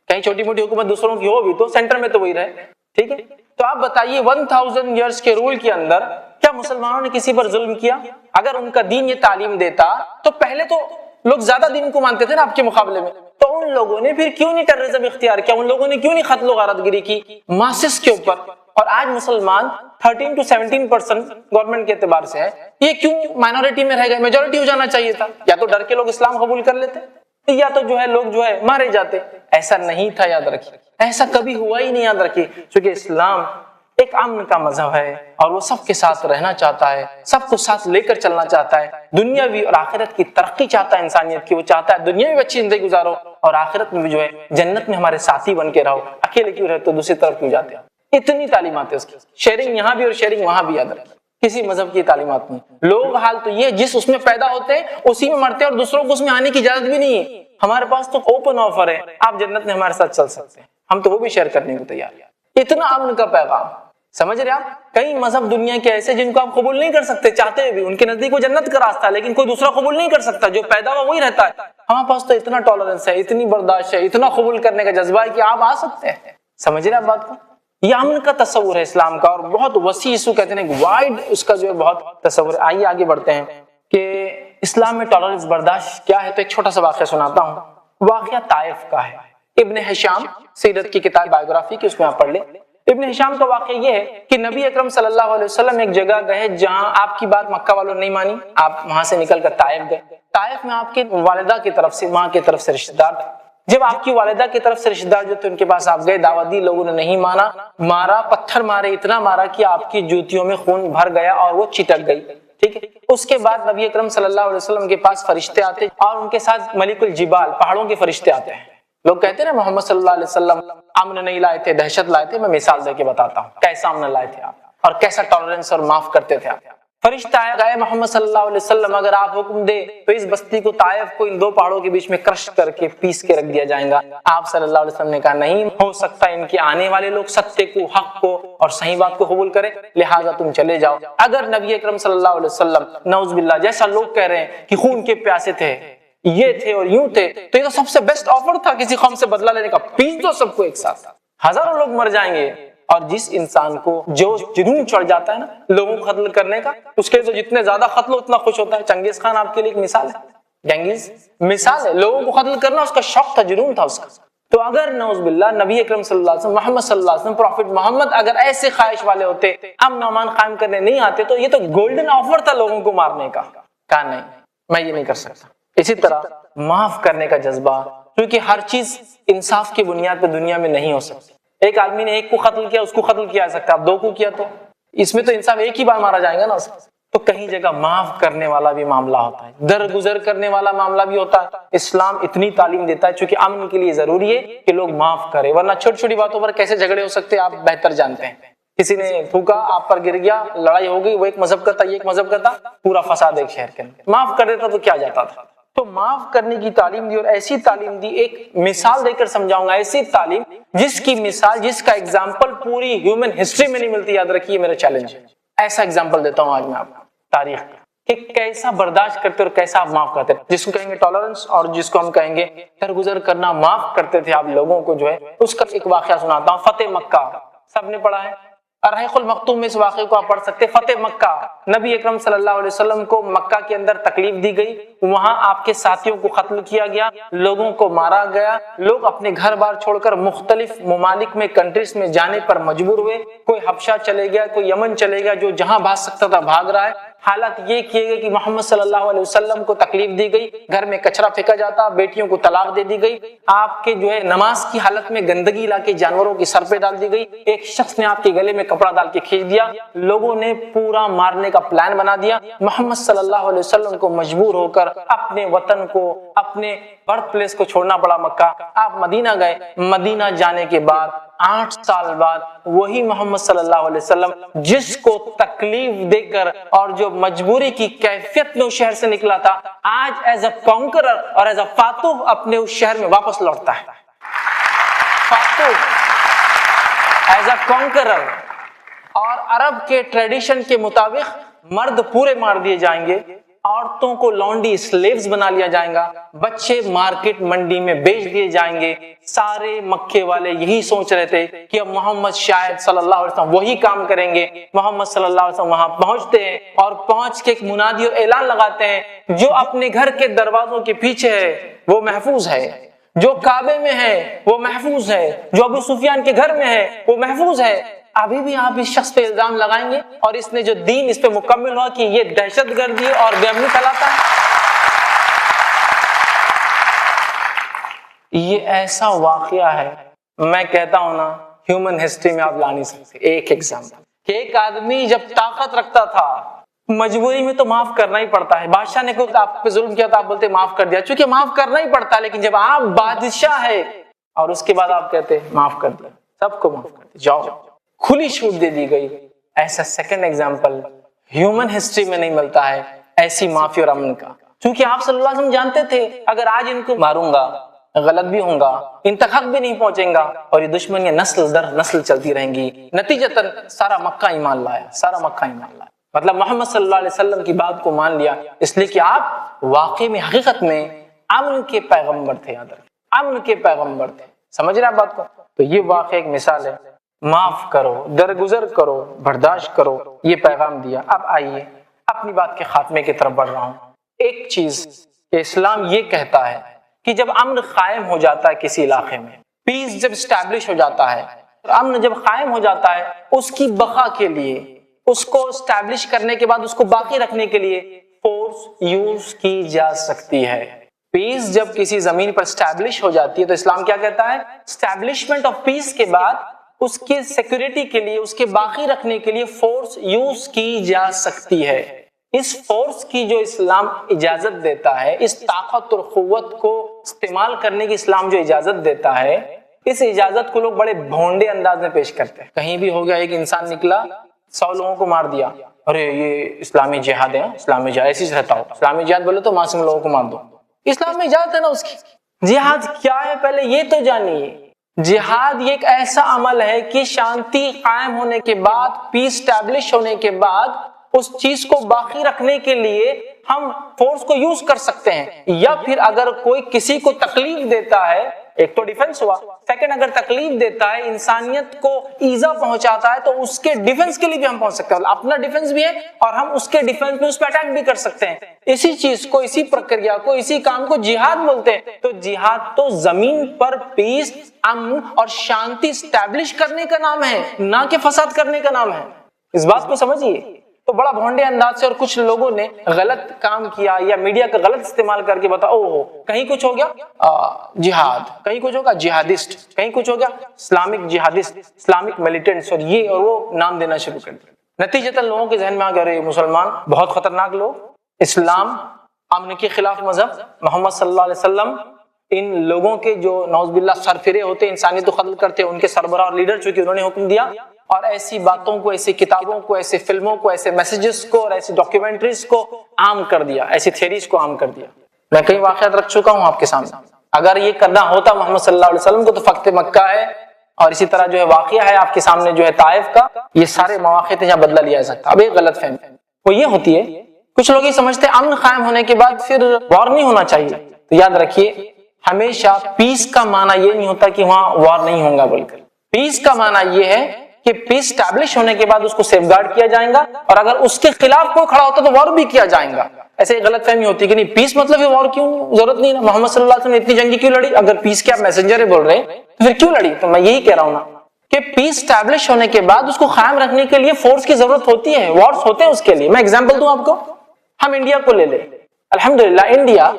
کہیں چھوٹی موٹی حکومت دوسروں کی ہو بھی تو سینٹر میں تو وہی رہے، ٹھیک ہے؟ تو آپ بتائیے 1000 ایئرز کے رول کے اندر کیا مسلمانوں نے کسی پر ظلم کیا؟ اگر ان کا دین یہ تعلیم دیتا تو پہلے تو لوگ زیادہ دین کو مانتے تھے نا آپ کے مقابلے میں، تو ان لوگوں نے پھر کیوں نہیں ٹیررزم اختیار کیا؟ ان لوگوں نے کیوں نہیں قتل و غارت گری کی ماسس کے اوپر؟ اور آج مسلمان 13 to 17% گورنمنٹ کے اعتبار سے ہے، یہ کیوں مائنورٹی میں رہ گئے؟ میجورٹی ہو جانا چاہیے تھا، یا تو ڈر کے لوگ اسلام قبول کر لیتے یا تو لوگ مارے جاتے۔ ایسا نہیں تھا، یاد رکھیے، ایسا کبھی ہوا ہی نہیں، یاد رکھیے، کیونکہ اسلام ایک امن کا مذہب ہے اور وہ سب کے ساتھ رہنا چاہتا ہے، سب کو ساتھ لے کر چلنا چاہتا ہے، دنیاوی اور آخرت کی ترقی چاہتا ہے انسانیت کی، وہ چاہتا ہے دنیا میں بھی اچھی زندگی گزارو اور آخرت میں بھی جنت میں ہمارے ساتھی بن کے رہو، اکیلے کیوں رہتے ہو، دوسری طرف کیوں جاتے ہو؟ اتنی تعلیمات ہے اس کی، شیئرنگ یہاں بھی اور شیئرنگ وہاں بھی، یاد رکھیے کسی مذہب کی تعلیمات نہیں۔ لوگ حال تو یہ جس اس میں پیدا ہوتے ہیں اسی میں مرتے ہیں اور دوسروں کو اس میں آنے کی اجازت بھی نہیں ہے۔ ہمارے پاس تو اوپن آفر ہے، آپ جنت میں ہمارے ساتھ چل سکتے ہیں، ہم تو وہ بھی شیئر کرنے کو تیار ہیں۔ اتنا امن کا پیغام، سمجھ رہے آپ؟ کئی مذہب دنیا کے ایسے جن کو آپ قبول نہیں کر سکتے چاہتے بھی، ان کے نزدیک وہ جنت کا راستہ ہے لیکن کوئی دوسرا قبول نہیں کر سکتا، جو پیدا ہوا وہی رہتا ہے۔ ہمارے پاس تو اتنا ٹالرنس ہے، اتنی برداشت ہے، اتنا قبول کرنے کا جذبہ ہے کہ آپ آ سکتے ہیں، سمجھ رہے آپ بات کو؟ یہ امن کا تصور ہے اسلام کا، اور بہت وسیع، اس کو کہتے ہیں وائڈ، اس کا بہت تصور ہے۔ آئیے آگے بڑھتے ہیں کہ اسلام میں ٹالرنس، برداشت کیا ہے۔ تو ایک چھوٹا سا واقعہ سناتا ہوں، واقعہ طائف کا ہے۔ ابن ہشام سیرت کی کتاب بایوگرافی کی، اس میں آپ پڑھ لیں۔ ابن ہشام کا واقعہ یہ ہے کہ نبی اکرم صلی اللہ علیہ وسلم ایک جگہ گئے جہاں آپ کی بات مکہ والوں نے نہیں مانی، آپ وہاں سے نکل کر طائف گئے۔ طائف میں آپ کی والدہ کی طرف سے، ماں کی طرف سے رشتہ دار تھے۔ جب آپ کی والدہ کی طرف سے رشتہ دار جو تھے ان کے پاس آپ گئے، دعوت دی، لوگوں نے نہیں مانا، مارا، پتھر مارے، اتنا مارا کہ آپ کی جوتیوں میں خون بھر گیا اور وہ چٹک گئی، ٹھیک ہے۔ اس کے بعد نبی اکرم صلی اللہ علیہ وسلم کے پاس فرشتے آتے اور ان کے ساتھ ملک الجبال، پہاڑوں کے فرشتے آتے ہیں۔ لوگ کہتے ہیں نا محمد صلی اللہ علیہ وسلم امن نہیں لائے تھے، دہشت لائے تھے۔ میں مثال دے کے بتاتا ہوں کیسا امن لائے تھے آپ اور کیسا ٹالرنس اور معاف کرتے تھے آپ۔ فرشتہ آیا، گئے محمد صلی اللہ علیہ وسلم اگر آپ حکم دے تو اس بستی کو، طائف کو، ان دو پہاڑوں کے بیچ میں کرش کر کے پیس کے رکھ دیا جائے گا۔ آپ صلی اللہ علیہ وسلم نے کہا نہیں ہو سکتا، ان کے آنے والے لوگ ستیہ کو، حق کو اور صحیح بات کو قبول کرے، لہٰذا تم چلے جاؤ۔ اگر نبی اکرم صلی اللہ علیہ وسلم نعوذ باللہ جیسا لوگ کہہ رہے ہیں کہ خون کے پیاسے تھے، یہ تھے اور یوں تھے، تو یہ تو سب سے بیسٹ آفر تھا کسی قوم سے بدلہ لینے کا، پیس دو سب کو ایک ساتھ، ہزاروں لوگ مر جائیں گے۔ اور جس انسان کو جو جنون چڑھ جاتا ہے نا لوگوں کو قتل کرنے کا، اس کے تو جتنے زیادہ قتل اتنا خوش ہوتا ہے۔ چنگیز خان آپ کے لیے ایک مثال ہے، جنگیز مثال ہے، لوگوں کو قتل کرنا اس کا شوق تھا، جنون تھا اس کا۔ تو اگر نعوذ باللہ نبی اکرم صلی اللہ علیہ وسلم، محمد صلی اللہ علیہ وسلم، پروفٹ محمد اگر ایسے خواہش والے ہوتے، امن و امان قائم کرنے نہیں آتے، تو یہ تو گولڈن آفر تھا لوگوں کو مارنے کا۔ کہا نہیں میں یہ نہیں کر سکتا۔ اسی طرح معاف کرنے کا جذبہ، کیونکہ ہر چیز انصاف کی بنیاد پہ دنیا میں نہیں ہو سکتی۔ ایک آدمی نے ایک کو قتل کیا، اس کو قتل کیا جا سکتا، آپ دو کو کیا تو اس میں تو انصاف ایک ہی بار مارا جائے گا نا۔ تو کہیں جگہ معاف کرنے والا بھی معاملہ ہوتا ہے، درگزر کرنے والا معاملہ بھی ہوتا ہے۔ اسلام اتنی تعلیم دیتا ہے چونکہ امن کے لیے ضروری ہے کہ لوگ معاف کریں، ورنہ چھوٹی چھوٹی باتوں پر کیسے جھگڑے ہو سکتے ہیں آپ بہتر جانتے ہیں۔ کسی نے تھوکا، آپ پر گر گیا، لڑائی ہو گئی، وہ ایک مذہب کا تھا، یہ ایک مذہب کا تھا، پورا فساد ایک شہر کے اندر۔ معاف کر دیتا تو کیا جاتا تھا۔ تو معاف کرنے کی تعلیم دی، اور ایسی تعلیم دی، ایک مثال دے کر سمجھاؤں گا، ایسی تعلیم جس کی مثال، جس کا ایگزامپل پوری ہیومن ہسٹری میں نہیں ملتی، یاد رکھیے میرا چیلنج ہے۔ ایسا ایگزامپل دیتا ہوں آج میں آپ کو تاریخ کا، کہ کیسا برداشت کرتے اور کیسا آپ معاف کرتے، جس کو کہیں گے ٹالرنس اور جس کو ہم کہیں گے درگزر کرنا، معاف کرتے تھے آپ لوگوں کو جو ہے۔ اس کا ایک واقعہ سناتا ہوں، فتح مکہ سب نے پڑھا ہے، الرحیق المختوم میں اس واقعے کو آپ پڑھ سکتے۔ فتح مکہ، نبی اکرم صلی اللہ علیہ وسلم کو مکہ کے اندر تکلیف دی گئی، وہاں آپ کے ساتھیوں کو قتل کیا گیا، لوگوں کو مارا گیا، لوگ اپنے گھر بار چھوڑ کر مختلف ممالک میں، کنٹریز میں جانے پر مجبور ہوئے، کوئی حبشہ چلے گیا، کوئی یمن چلے گیا، جو جہاں بھاگ سکتا تھا بھاگ رہا ہے۔ حالت یہ کیے گئے کہ محمد صلی اللہ علیہ وسلم کو تکلیف دی گئی، گھر میں کچرا پھینکا جاتا، بیٹیوں کو طلاق دے دی گئی، آپ کے جو ہے نماز کی حالت میں گندگی لا کے جانوروں کی سر پہ ڈال دی گئی، ایک شخص نے آپ کے گلے میں کپڑا ڈال کے کھینچ دیا، لوگوں نے پورا مارنے کا پلان بنا دیا۔ محمد صلی اللہ علیہ وسلم کو مجبور ہو کر اپنے وطن کو، اپنے برتھ پلیس کو چھوڑنا پڑا مکہ۔ آپ مدینہ گئے، مدینہ جانے کے بعد 8 سال بعد وہی محمد صلی اللہ علیہ وسلم جس کو تکلیف دے کر اور جو مجبوری کی کیفیت میں اس شہر سے نکلا تھا، آج ایز اے کانکرر اور ایز اے فاتح اپنے اس شہر میں واپس لوٹتا ہے۔ فاتح ایز اے کانکرر، اور عرب کے ٹریڈیشن کے مطابق مرد پورے مار دیے جائیں گے، عورتوں کو لانڈی سلیوز بنا لیا جائے گا، بچے مارکیٹ منڈی میں بیچ دیے جائیں گے۔ سارے مکے والے یہی سوچ رہے تھے کہ اب محمد شاید صلی اللہ علیہ وسلم وہی کام کریں گے۔ محمد صلی اللہ علیہ وسلم وہاں پہنچتے ہیں اور پہنچ کے ایک منادی اور اعلان لگاتے ہیں، جو اپنے گھر کے دروازوں کے پیچھے ہے وہ محفوظ ہے، جو کعبے میں ہے وہ محفوظ ہے، جو ابو سفیان کے گھر میں ہے وہ محفوظ ہے۔ ابھی بھی آپ اس شخص پہ الزام لگائیں گے اور اس نے جو دین اس پہ مکمل ہوا کہ یہ دہشت گردی اور بے امنی پھیلاتا ہے۔ یہ ایسا واقعہ ہے، میں کہتا ہوں نا ہیومن ہسٹری میں آپ لا نہیں سکتے۔ ایک ایگزامپل کہ ایک آدمی جب طاقت رکھتا تھا، مجبوری میں تو معاف کرنا ہی پڑتا ہے۔ بادشاہ نے کوئی آپ پہ ظلم کیا تو آپ بولتے معاف کر دیا، چونکہ معاف کرنا ہی پڑتا ہے۔ لیکن جب آپ بادشاہ ہے اور اس کے بعد آپ کہتے معاف کر دیا، سب کو معاف کر دیا، جاؤ، کھلی چھوٹ دے دی گئی۔ ایسا سیکنڈ ایگزامپل ہیومن ہسٹری میں نہیں ملتا ہے، ایسی معافی اور امن کا۔ چونکہ آپ صلی اللہ علیہ وسلم جانتے تھے اگر آج ان کو ماروں گا، غلط بھی ہوں گا، ان تک حق بھی نہیں پہنچیں گا، اور یہ دشمنیاں نسل در نسل چلتی رہیں گی۔ نتیجتاً سارا مکہ ایمان لایا، سارا مکہ ایمان لایا، مطلب محمد صلی اللہ علیہ وسلم کی بات کو مان لیا، اس لیے کہ آپ واقعی میں حقیقت میں امن کے پیغمبر تھے، یاد رکھیں، امن کے پیغمبر تھے۔ سمجھ رہے ہیں بات کو؟ تو یہ واقعی ایک مثال ہے، معاف کرو، درگزر کرو، برداشت کرو، یہ پیغام دیا۔ اب آئیے اپنی بات کے خاتمے کی طرف بڑھ رہا ہوں۔ ایک چیز کہ اسلام یہ کہتا ہے کہ جب امن قائم ہو جاتا ہے کسی علاقے میں، پیس جب اسٹیبلش ہو جاتا ہے، امن جب قائم ہو جاتا ہے، اس کی بقا کے لیے، اس کو اسٹیبلش کرنے کے بعد اس کو باقی رکھنے کے لیے فورس یوز کی جا سکتی ہے۔ پیس جب کسی زمین پر اسٹیبلش ہو جاتی ہے تو اسلام کیا کہتا ہے؟ اسٹیبلشمنٹ آف پیس کے بعد اس کی سیکورٹی کے لیے، اس کے باقی رکھنے کے لیے فورس یوز کی جا سکتی ہے۔ اس فورس کی جو اسلام اجازت دیتا ہے، اس طاقت اور قوت کو استعمال کرنے کی اسلام جو اجازت دیتا ہے، اس اجازت کو لوگ بڑے بھونڈے انداز میں پیش کرتے ہیں۔ کہیں بھی ہو گیا، ایک انسان نکلا 100 لوگوں کو مار دیا، ارے یہ اسلامی جہاد ہے، اسلامی جہاد ایسی رہتا ہو، اسلامی جہاد بولے تو معصوم لوگوں کو مار دو۔ اسلام میں اجازت ہے نا اس کی۔ جہاد کیا ہے پہلے یہ تو جانیے۔ جہاد یہ ایک ایسا عمل ہے کہ شانتی قائم ہونے کے بعد، پیس اسٹیبلش ہونے کے بعد، اس چیز کو باقی رکھنے کے لیے ہم فورس کو یوز کر سکتے ہیں، یا پھر اگر کوئی کسی کو تکلیف دیتا ہے، ایک تو ڈیفنس ہوا، سیکنڈ اگر تکلیف دیتا ہے، انسانیت کو ایذا پہنچاتا ہے، تو اس کے ڈیفنس کے لیے بھی ہم پہنچ سکتے ہیں، اپنا ڈیفنس بھی ہے اور ہم اس کے ڈیفنس میں اس پہ اٹیک بھی کر سکتے ہیں۔ اسی چیز کو، اسی پرکریا کو، اسی کام کو جہاد بولتے ہیں۔ تو جہاد تو زمین پر پیس، امن اور شانتی اسٹیبلش کرنے کا نام ہے، نہ کہ فساد کرنے کا نام ہے۔ اس بات کو سمجھیے۔ تو بڑا بھونڈے انداز سے اور کچھ لوگوں نے غلط کام کیا یا میڈیا کا غلط استعمال کر کے بتاؤ کہیں کچھ ہو گیا جہاد، کہیں کچھ ہوگا جہادسٹ، کہیں کچھ ہو گیا اسلامک جہادسٹ، اسلامک ملیٹنٹس، اور یہ اور وہ نام دینا شروع کر دیا۔ نتیجتاً لوگوں کے ذہن میں آ گیا رہے مسلمان بہت خطرناک لوگ، اسلام امن کے خلاف مذہب، محمد صلی اللہ علیہ وسلم ان لوگوں کے جو نعوذ باللہ سرفرے ہوتے، انسانیت کو قتل کرتے، ان کے سربراہ اور لیڈر چونکہ انہوں نے حکم دیا، اور ایسی باتوں کو، ایسی کتابوں کو، ایسے فلموں کو، ایسے میسیجز کو اور ایسی ڈاکیومنٹریز کو عام کر دیا، ایسی تھیریز کو عام کر دیا۔ میں کئی واقعات رکھ چکا ہوں آپ کے سامنے۔ اگر یہ کرنا ہوتا محمد صلی اللہ علیہ وسلم کو تو فتح مکہ ہے، اور اسی طرح جو ہے واقعہ ہے آپ کے سامنے جو ہے طائف کا، یہ سارے مواقع تھے جہاں بدلہ لیا جا سکتا۔ اب ایک غلط فہمی وہ یہ ہوتی ہے، کچھ لوگ یہ سمجھتے ہیں امن قائم ہونے کے بعد پھر وار نہیں ہونا چاہیے۔ تو یاد رکھیے، ہمیشہ پیس کا معنی یہ نہیں ہوتا کہ وہاں وار نہیں ہوگا، بلکہ پیس کا معنی یہ ہے کہ پیس اسٹیبلش ہونے کے بعد اس کو سیف گارڈ کیا جائے گا، اور اگر اس کے خلاف کوئی کھڑا ہوتا تو وار بھی کیا جائے گا۔ ایسے غلط فہمی ہوتی ہے کہ نہیں پیس مطلب وار کیوں، ضرورت نہیں نا، محمد صلی اللہ علیہ وسلم نے اتنی جنگی کیوں لڑی؟ اگر پیس کے آپ میسنجر بول رہے ہیں تو پھر کیوں لڑی؟ تو میں یہی کہہ رہا ہوں نا کہ پیس اسٹیبلش ہونے کے بعد اس کو قائم رکھنے کے لیے فورس کی ضرورت ہوتی ہے، وارز ہوتے ہیں اس کے لیے۔ میں ایگزامپل دوں آپ کو، ہم انڈیا کو لے لیں۔ الحمدللہ انڈیا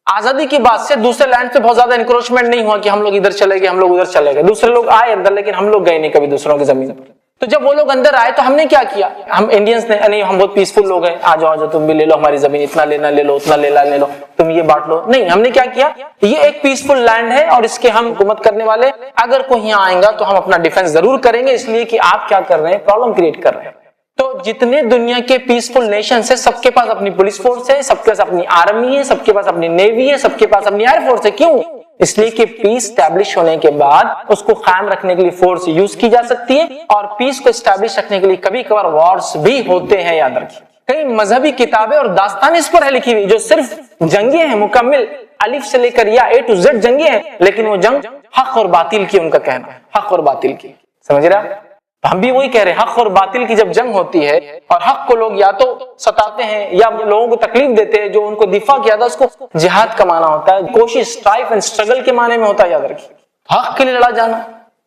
آزادی کی بات سے دوسرے لینڈ پہ بہت زیادہ انکروچمنٹ نہیں ہوا کہ ہم لوگ ادھر چلے گئے، ہم لوگ ادھر چلے گئے، دوسرے لوگ آئے اندر لیکن ہم لوگ گئے نہیں کبھی دوسروں کی زمین پر۔ تو جب وہ لوگ اندر آئے تو ہم نے کیا کیا؟ ہم انڈینز نے نہیں، ہم بہت پیسفل لوگ ہیں، آ جاؤ تم بھی لے لو ہماری زمین، اتنا لینا لے لو، اتنا لینا لے لو، تم یہ بانٹ لو۔ نہیں، ہم نے کیا کیا؟ یہ ایک پیسفل لینڈ ہے اور اس کے ہم حکومت کرنے والے، اگر کوئی یہاں آئے گا تو ہم اپنا ڈیفنس ضرور کریں گے، اس لیے کہ آپ کیا کر رہے ہیں، پرابلم کریٹ کر رہے ہیں۔ تو جتنے دنیا کے پیسفل نیشنز ہیں، سب کے پاس اپنی پولیس فورس ہے، سب کے پاس اپنی آرمی ہے، سب کے پاس اپنی نیوی ہے، سب کے پاس اپنی ایئر فورس ہے۔ کیوں؟ اس لیے کہ پیس اسٹیبلش ہونے کے بعد اس کو قائم رکھنے کے لیے فورس یوز کی جا سکتی ہے، اور پیس کو اسٹیبلش رکھنے کے لیے کبھی کبھار وارز بھی ہوتے ہیں، یاد رکھیے۔ کئی مذہبی کتابیں اور داستانیں اس پر ہے لکھی ہوئی جو صرف جنگیں ہیں، مکمل الف سے لے کر یا اے ٹو زیڈ جنگیں ہیں، لیکن وہ جنگ حق اور باطل کی، ان کا کہنا حق اور باطل کی، سمجھ رہے ہیں؟ ہم بھی وہی کہہ رہے ہیں، حق اور باطل کی جب جنگ ہوتی ہے اور حق کو لوگ یا تو ستاتے ہیں یا لوگوں کو تکلیف دیتے ہیں، جو ان کو دفاع کیا تھا اس کو جہاد کا معنی ہوتا ہے، کوشش، اسٹرائف اینڈ اسٹرگل کے معنی میں ہوتا ہے، یاد رکھیے۔ حق کے لیے لڑا جانا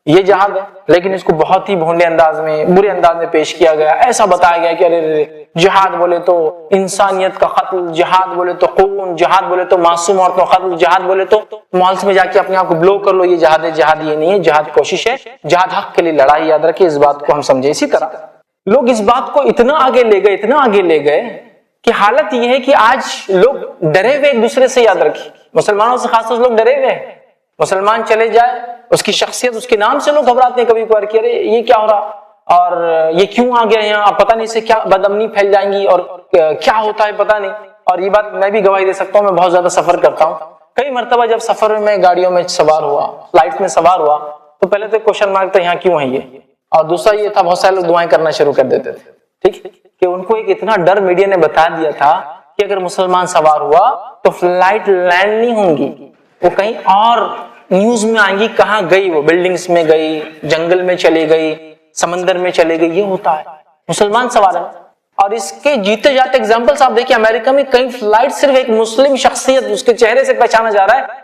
یہ جہاد ہے، لیکن اس کو بہت ہی بھونڈے انداز میں، برے انداز میں پیش کیا گیا، ایسا بتایا گیا کہ ارے جہاد بولے تو انسانیت کا قتل، جہاد بولے تو خون، جہاد بولے تو معصوم عورتوں کا قتل، جہاد بولے تو مالس میں جا کے اپنے آپ کو بلو کر لو، یہ جہاد ہے۔ جہاد یہ نہیں ہے، جہاد کوشش ہے، جہاد حق کے لیے لڑائی، یاد رکھیے، اس بات کو ہم سمجھے۔ اسی طرح لوگ اس بات کو اتنا آگے لے گئے، اتنا آگے لے گئے کہ حالت یہ ہے کہ آج لوگ ڈرے ہوئے ایک دوسرے سے، یاد رکھیے، مسلمانوں سے خاص طور سے لوگ ڈرے ہوئے ہیں۔ مسلمان چلے جائے، اس کی شخصیت، اس کے نام سے لوگ گھبراتے ہیں، کبھی کبھار کہ ارے یہ کیا ہو رہا، اور یہ کیوں آ گیا یہاں، اب پتہ نہیں سے کیا بدامنی پھیل جائیں گی اور کیا ہوتا ہے پتہ نہیں۔ اور یہ بات میں بھی گواہی دے سکتا ہوں، میں بہت زیادہ سفر کرتا ہوں، کئی مرتبہ جب سفر میں گاڑیوں میں سوار ہوا، فلائٹ میں سوار ہوا، تو پہلے تو کوشچن مارک تھا یہاں کیوں ہے یہ، اور دوسرا یہ تھا بہت سارے لوگ دعائیں کرنا شروع کر دیتے تھے، ٹھیک، کہ ان کو ایک اتنا ڈر میڈیا نے بتا دیا تھا کہ اگر مسلمان سوار ہوا تو فلائٹ لینڈ نہیں ہوں گی، وہ کہیں اور نیوز میں آئیں گی، کہاں گئی، وہ بلڈنگز میں گئی، جنگل میں چلی گئی، سمندر میں چلے گئی، یہ ہوتا ہے مسلمان سوار ہے۔ اور اس کے جیتے جاتے ایگزامپلس آپ دیکھیں، امریکہ میں کئی فلائٹ صرف ایک مسلم شخصیت اس کے چہرے سے پہچانا جا رہا ہے،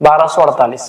1248